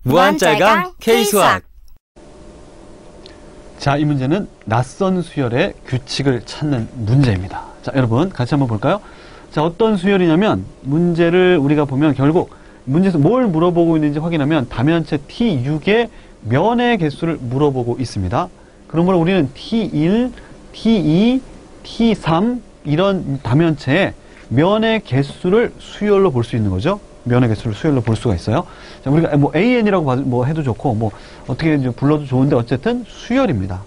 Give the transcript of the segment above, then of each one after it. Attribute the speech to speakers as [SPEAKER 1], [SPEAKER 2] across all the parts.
[SPEAKER 1] 무한짤강 K수학.
[SPEAKER 2] 자, 이 문제는 낯선 수열의 규칙을 찾는 문제입니다. 자, 여러분 같이 한번 볼까요? 자, 어떤 수열이냐면 문제를 우리가 보면 결국 문제에서 뭘 물어보고 있는지 확인하면 다면체 T6의 면의 개수를 물어보고 있습니다. 그러므로 우리는 T1, T2, T3 이런 다면체의 면의 개수를 수열로 볼 수 있는 거죠. 면의 개수를 수열로 볼 수가 있어요. 자, 우리가 뭐 AN이라고 해도 좋고 뭐 어떻게 불러도 좋은데 어쨌든 수열입니다.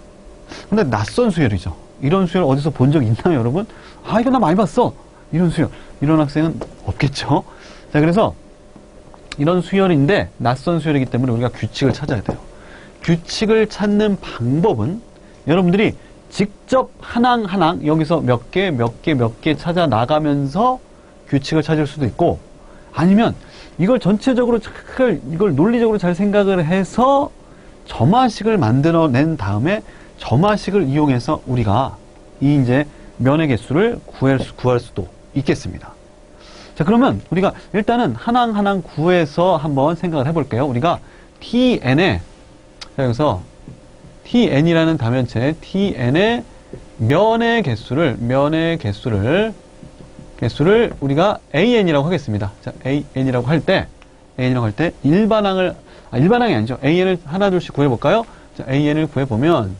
[SPEAKER 2] 근데 낯선 수열이죠. 이런 수열 어디서 본 적 있나요, 여러분? 아, 이거 나 많이 봤어. 이런 수열. 이런 학생은 없겠죠. 자, 그래서 이런 수열인데 낯선 수열이기 때문에 우리가 규칙을 찾아야 돼요. 규칙을 찾는 방법은 여러분들이 직접 하나하나 여기서 몇 개 찾아 나가면서 규칙을 찾을 수도 있고, 아니면 이걸 전체적으로 이걸 논리적으로 잘 생각을 해서 점화식을 만들어낸 다음에 점화식을 이용해서 우리가 이 이제 면의 개수를 구할 수도 있겠습니다. 자, 그러면 우리가 일단은 하나하나 구해서 한번 생각을 해볼게요. 우리가 Tn에, 여기서 Tn이라는 다면체 Tn의 면의 개수를 우리가 AN이라고 하겠습니다. 자, AN이라고 할 때 일반항이 아니죠. AN을 하나 둘씩 구해볼까요? 자, AN을 구해보면,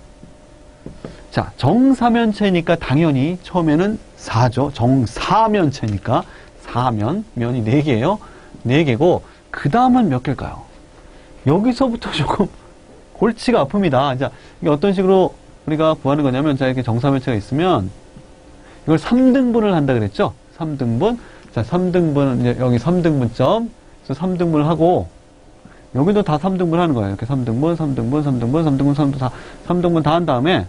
[SPEAKER 2] 자, 정사면체니까 당연히 처음에는 4죠. 정사면체니까 4면, 면이 4개예요. 4개고, 그 다음은 몇 개일까요? 여기서부터 조금 골치가 아픕니다. 자, 이게 어떤 식으로 우리가 구하는 거냐면, 자, 이렇게 정사면체가 있으면, 이걸 3등분을 한다 그랬죠? 3등분. 자, 3등분, 이제 여기 3등분점. 그래서 3등분을 하고, 여기도 다 3등분 하는 거예요. 이렇게 3등분 다 한 다음에,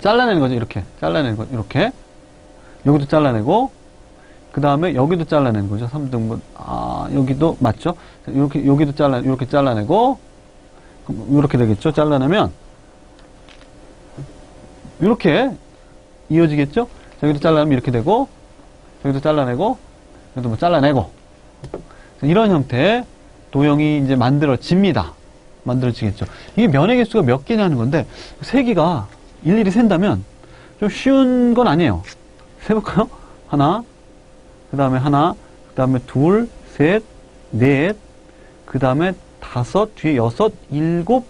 [SPEAKER 2] 잘라내는 거죠. 이렇게. 잘라내는 거, 이렇게. 여기도 잘라내고, 그 다음에 여기도 잘라내는 거죠. 3등분. 아, 여기도, 맞죠? 자, 여기도 이렇게 잘라내고, 이렇게 되겠죠? 잘라내면, 이렇게 이어지겠죠? 자, 여기도 잘라내면 이렇게 되고, 여기도 잘라내고, 여기도 뭐 잘라내고. 이런 형태의 도형이 이제 만들어집니다. 만들어지겠죠. 이게 면의 개수가 몇 개냐는 건데, 세기가 일일이 센다면 좀 쉬운 건 아니에요. 세볼까요? 하나, 그 다음에 하나, 그 다음에 둘, 셋, 넷, 그 다음에 다섯, 뒤에 여섯, 일곱,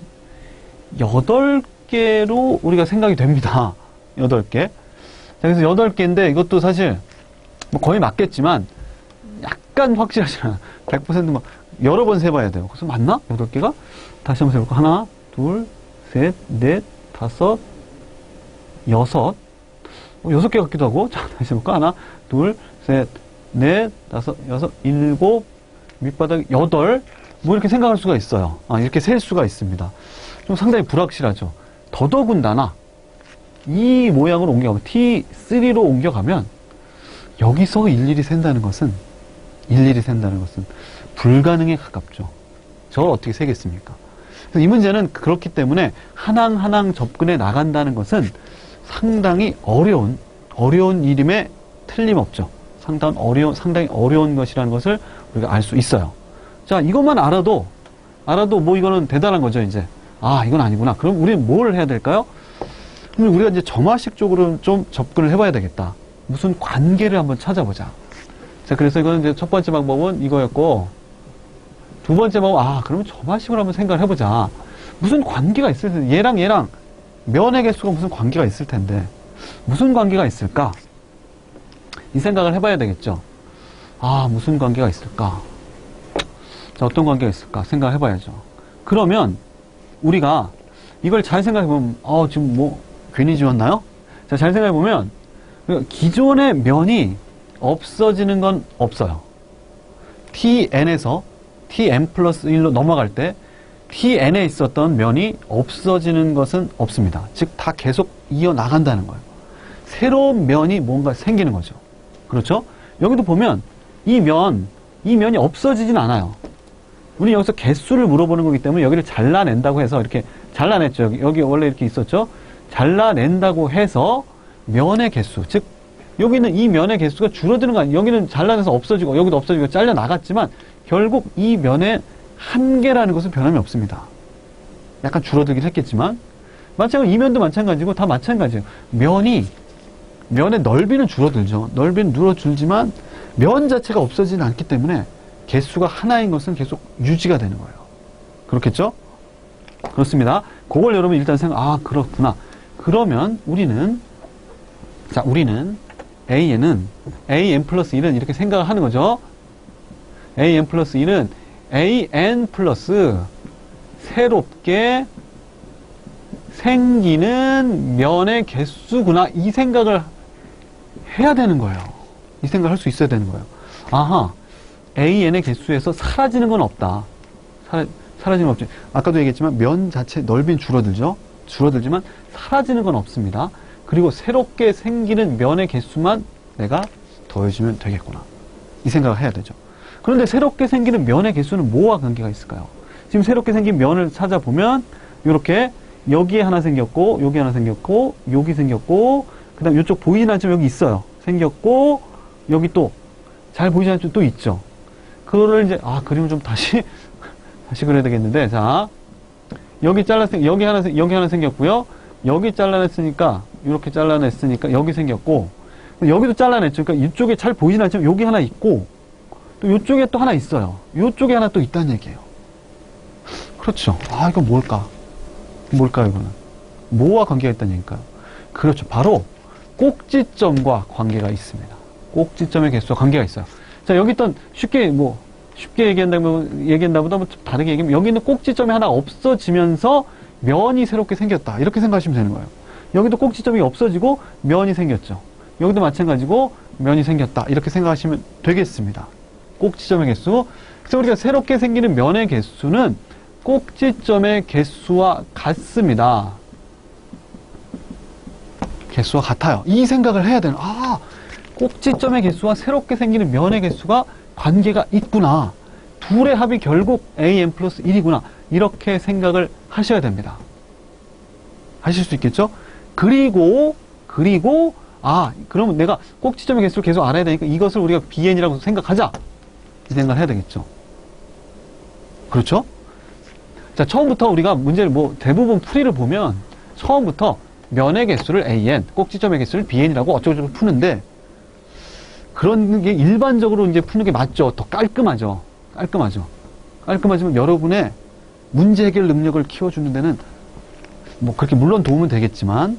[SPEAKER 2] 8개로 우리가 생각이 됩니다. 8개. 자, 그래서 8개인데 이것도 사실 뭐 거의 맞겠지만 약간 확실하지 않아요. 100% 막 여러 번 세봐야 돼요. 그래서 맞나? 8개가? 다시 한번 세볼까? 하나, 둘, 셋, 넷, 다섯, 여섯. 6개 같기도 하고. 자, 다시 해볼까? 하나, 둘, 셋, 넷, 다섯, 여섯, 일곱, 밑바닥 8. 뭐 이렇게 생각할 수가 있어요. 아, 이렇게 셀 수가 있습니다. 좀 상당히 불확실하죠. 더더군다나 이 모양으로 옮겨가면 T3로 옮겨가면 여기서 일일이 센다는 것은 불가능에 가깝죠. 저걸 어떻게 세겠습니까? 그래서 이 문제는 그렇기 때문에 하나하나 접근해 나간다는 것은 상당히 어려운 일임에 틀림없죠. 상당히 어려운 것이라는 것을 우리가 알 수 있어요. 자, 이것만 알아도 뭐 이거는 대단한 거죠, 이제. 아, 이건 아니구나. 그럼 우리는 뭘 해야 될까요? 그럼 우리가 이제 점화식 쪽으로 좀 접근을 해봐야 되겠다. 무슨 관계를 한번 찾아보자. 자, 그래서 이거는 이제 첫 번째 방법은 이거였고, 두 번째 방법은, 그러면 점화식으로 한번 생각을 해보자. 무슨 관계가 있을 텐데, 얘랑 면의 개수가 무슨 관계가 있을 텐데, 무슨 관계가 있을까? 이 생각을 해봐야 되겠죠. 무슨 관계가 있을까? 자, 어떤 관계가 있을까? 생각을 해봐야죠. 그러면, 우리가 이걸 잘 생각해보면, 지금 뭐, 괜히 지웠나요? 자, 잘 생각해보면, 기존의 면이 없어지는 건 없어요. Tn에서 Tn 플러스 1로 넘어갈 때 Tn에 있었던 면이 없어지는 것은 없습니다. 즉, 다 계속 이어나간다는 거예요. 새로운 면이 뭔가 생기는 거죠. 그렇죠? 여기도 보면 이 면이 없어지진 않아요. 우리 여기서 개수를 물어보는 거기 때문에 여기를 잘라낸다고 해서 이렇게 잘라냈죠. 여기 원래 이렇게 있었죠. 잘라낸다고 해서 면의 개수, 즉 여기는 이 면의 개수가 줄어드는 거 아니에요. 여기는 잘라내서 없어지고 여기도 없어지고 잘려 나갔지만 결국 이 면의 한계라는 것은 변함이 없습니다. 약간 줄어들긴 했겠지만 마찬가지로 이면도 마찬가지고 다 마찬가지예요. 면의 넓이는 줄어들죠. 넓이는 줄어들지만 면 자체가 없어지진 않기 때문에 개수가 하나인 것은 계속 유지가 되는 거예요. 그렇겠죠? 그렇습니다. 그걸 여러분 일단 그렇구나. 그러면 우리는 AN은 AN 플러스 1은 이렇게 생각을 하는 거죠. AN 플러스 1은 AN 플러스 새롭게 생기는 면의 개수구나. 이 생각을 해야 되는 거예요. 이 생각을 할 수 있어야 되는 거예요. 아하, AN의 개수에서 사라지는 건 없다. 사라지는 건 없지. 아까도 얘기했지만 면 자체 넓이는 줄어들지만 사라지는 건 없습니다. 그리고 새롭게 생기는 면의 개수만 내가 더해주면 되겠구나. 이 생각을 해야 되죠. 그런데 새롭게 생기는 면의 개수는 뭐와 관계가 있을까요? 지금 새롭게 생긴 면을 찾아보면 이렇게 여기에 하나 생겼고 여기 하나 생겼고 여기 생겼고 그 다음 이쪽 보이진 않지만 여기 있어요. 생겼고 여기 또 잘 보이지 않지만 또 있죠. 그거를 이제 그림을 좀 다시 그려야 되겠는데, 자 여기 여기 하나 생겼고요. 여기 잘라냈으니까 이렇게 잘라냈으니까 여기 생겼고 여기도 잘라냈죠. 그러니까 이쪽에 잘 보이진 않지만 여기 하나 있고 또 이쪽에 또 하나 있어요. 이쪽에 하나 또 있다는 얘기예요. 그렇죠. 이건 뭘까요, 이거는? 뭐와 관계가 있다는 얘기일까요? 그렇죠. 바로 꼭지점과 관계가 있습니다. 꼭지점의 개수와 관계가 있어요. 자, 여기 있던 쉽게 얘기한다보다 뭐 다르게 얘기하면 여기 있는 꼭지점이 하나 없어지면서 면이 새롭게 생겼다. 이렇게 생각하시면 되는 거예요. 여기도 꼭지점이 없어지고 면이 생겼죠. 여기도 마찬가지고 면이 생겼다. 이렇게 생각하시면 되겠습니다. 꼭지점의 개수. 그래서 우리가 새롭게 생기는 면의 개수는 꼭지점의 개수와 같습니다. 개수와 같아요. 이 생각을 해야 되는, 꼭지점의 개수와 새롭게 생기는 면의 개수가 관계가 있구나. 둘의 합이 결국 AN 플러스 1이구나. 이렇게 생각을 하셔야 됩니다. 하실 수 있겠죠? 그리고, 그러면 내가 꼭지점의 개수를 계속 알아야 되니까 이것을 우리가 BN이라고 생각하자. 이 생각을 해야 되겠죠. 그렇죠? 자, 처음부터 우리가 문제를 대부분 풀이를 보면 처음부터 면의 개수를 AN, 꼭지점의 개수를 BN이라고 어쩌고저쩌고 푸는데 그런 게 일반적으로 이제 푸는 게 맞죠. 더 깔끔하죠. 깔끔하지만 여러분의 문제 해결 능력을 키워주는 데는 그렇게 물론 도움은 되겠지만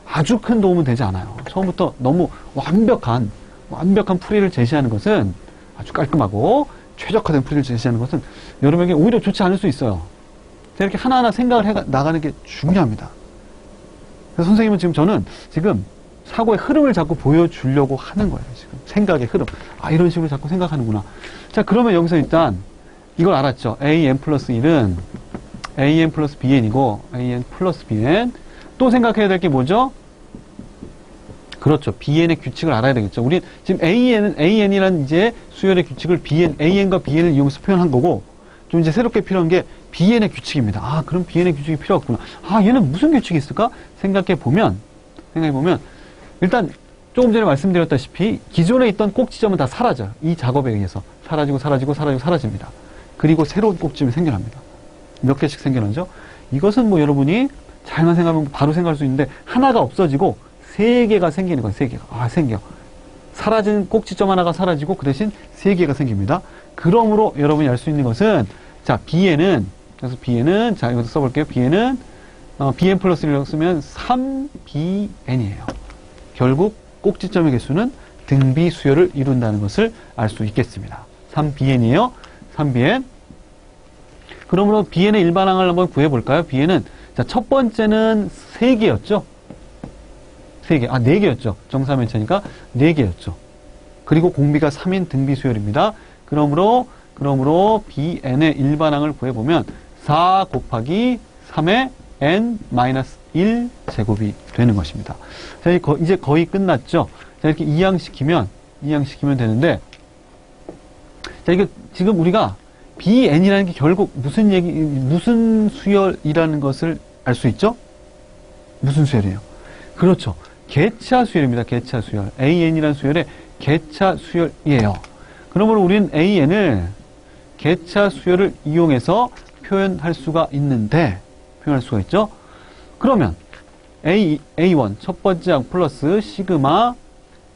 [SPEAKER 2] 아주 큰 도움은 되지 않아요. 처음부터 너무 완벽한 풀이를 제시하는 것은 아주 깔끔하고 최적화된 풀이를 제시하는 것은 여러분에게 오히려 좋지 않을 수 있어요. 이렇게 하나하나 생각을 해 나가는 게 중요합니다. 그래서 선생님은 저는 사고의 흐름을 자꾸 보여주려고 하는 거예요. 지금 생각의 흐름. 이런 식으로 자꾸 생각하는구나. 자, 그러면 여기서 일단 이걸 알았죠. AN 플러스 1은 AN 플러스 BN이고 AN 플러스 BN. 또 생각해야 될 게 뭐죠? 그렇죠. BN의 규칙을 알아야 되겠죠. 우리 지금 AN이라는 이제 수열의 규칙을 AN과 BN을 이용해서 표현한 거고 좀 이제 새롭게 필요한 게 BN의 규칙입니다. 그럼 BN의 규칙이 필요하구나. 얘는 무슨 규칙이 있을까? 생각해 보면 일단 조금 전에 말씀드렸다시피 기존에 있던 꼭지점은 다 사라져요. 이 작업에 의해서 사라집니다. 그리고 새로운 꼭지점이 생겨납니다. 몇 개씩 생겨나죠? 이것은 여러분이 잘만 생각하면 바로 생각할 수 있는데 하나가 없어지고 3개가 생기는 거예요. 3개가. 생겨. 사라진 꼭지점 하나가 사라지고 그 대신 3개가 생깁니다. 그러므로 여러분이 알 수 있는 것은 자, BN은 자, 이것도 써볼게요. BN 플러스 1이라고 쓰면 3BN이에요. 결국 꼭지점의 개수는 등비 수열을 이룬다는 것을 알 수 있겠습니다. 3BN이에요. 3BN. 그러므로 BN의 일반항을 한번 구해볼까요? BN은, 자, 첫 번째는 3개였죠? 3개. 4개였죠. 정사면체니까 4개였죠. 그리고 공비가 3인 등비 수열입니다. 그러므로 BN의 일반항을 구해보면 4 곱하기 3의 n-1 제곱이 되는 것입니다. 자, 이제 거의 끝났죠? 자, 이렇게 이항시키면 되는데, 자, 이거 지금 우리가 BN이라는 게 결국 무슨 수열이라는 것을 알 수 있죠? 무슨 수열이에요? 그렇죠. 개차 수열입니다. 개차 수열. AN이라는 수열의 개차 수열이에요. 그러므로 우리는 AN을 개차 수열을 이용해서 표현할 수가 있죠. 그러면 A1 첫 번째 항 플러스 시그마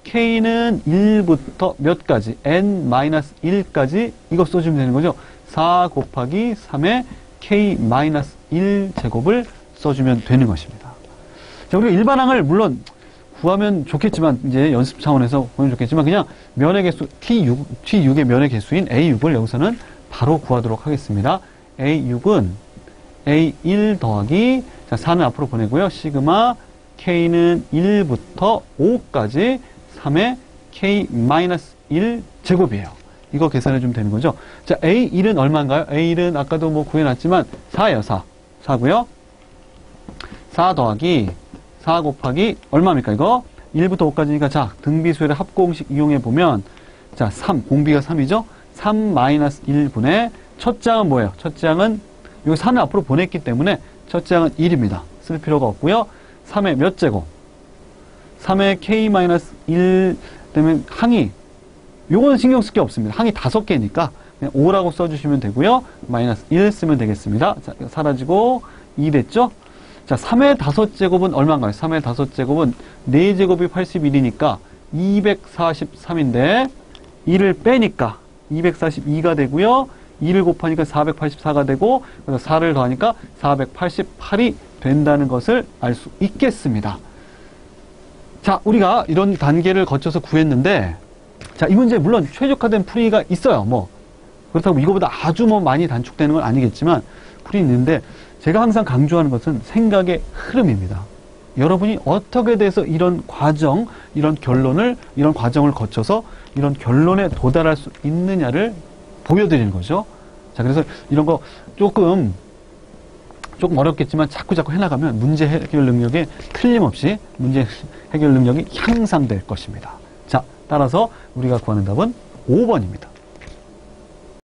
[SPEAKER 2] K는 1부터 몇 가지? N-1까지 이거 써주면 되는 거죠. 4 곱하기 3의 K-1 제곱을 써주면 되는 것입니다. 자, 우리가 일반항을 물론 구하면 좋겠지만, 이제 연습 차원에서 보면 좋겠지만, 그냥 면의 개수, T6의 면의 개수인 A6을 여기서는 바로 구하도록 하겠습니다. A6은 A1 더하기, 자, 4는 앞으로 보내고요. 시그마 K는 1부터 5까지 3의 K-1 제곱이에요. 이거 계산해 주면 되는 거죠. 자, A1은 얼마인가요? A1은 아까도 뭐 구해놨지만 4예요. 4고요. 4 더하기 4 곱하기 얼마입니까? 이거 1부터 5까지니까 자, 등비수열의 합공식 이용해 보면 자, 3, 공비가 3이죠? 3-1분의 첫째 항은 뭐예요? 첫째 항은 여기 4는 앞으로 보냈기 때문에 첫째 항은 1입니다. 쓸 필요가 없고요. 3의 몇 제곱? 3의 K-1 되면 항이 요거는 신경 쓸 게 없습니다. 항이 5개니까 그냥 5라고 써주시면 되고요. 마이너스 1 쓰면 되겠습니다. 자, 이거 사라지고 2 됐죠? 자, 3의 5제곱은 얼마인가요? 3의 5제곱은 4제곱이 81이니까 243인데 1을 빼니까 242가 되고요. 2를 곱하니까 484가 되고 그래서 4를 더하니까 488이 된다는 것을 알 수 있겠습니다. 자, 우리가 이런 단계를 거쳐서 구했는데 자, 이 문제 물론 최적화된 풀이가 있어요. 뭐 그렇다고 이거보다 아주 뭐 많이 단축되는 건 아니겠지만 풀이 있는데 제가 항상 강조하는 것은 생각의 흐름입니다. 여러분이 어떻게 돼서 이런 과정, 이런 과정을 거쳐서 이런 결론에 도달할 수 있느냐를 보여드리는 거죠. 자, 그래서 이런 거 조금 어렵겠지만 자꾸 해나가면 문제 해결 능력에 틀림없이 문제 해결 능력이 향상될 것입니다. 자, 따라서 우리가 구하는 답은 5번입니다.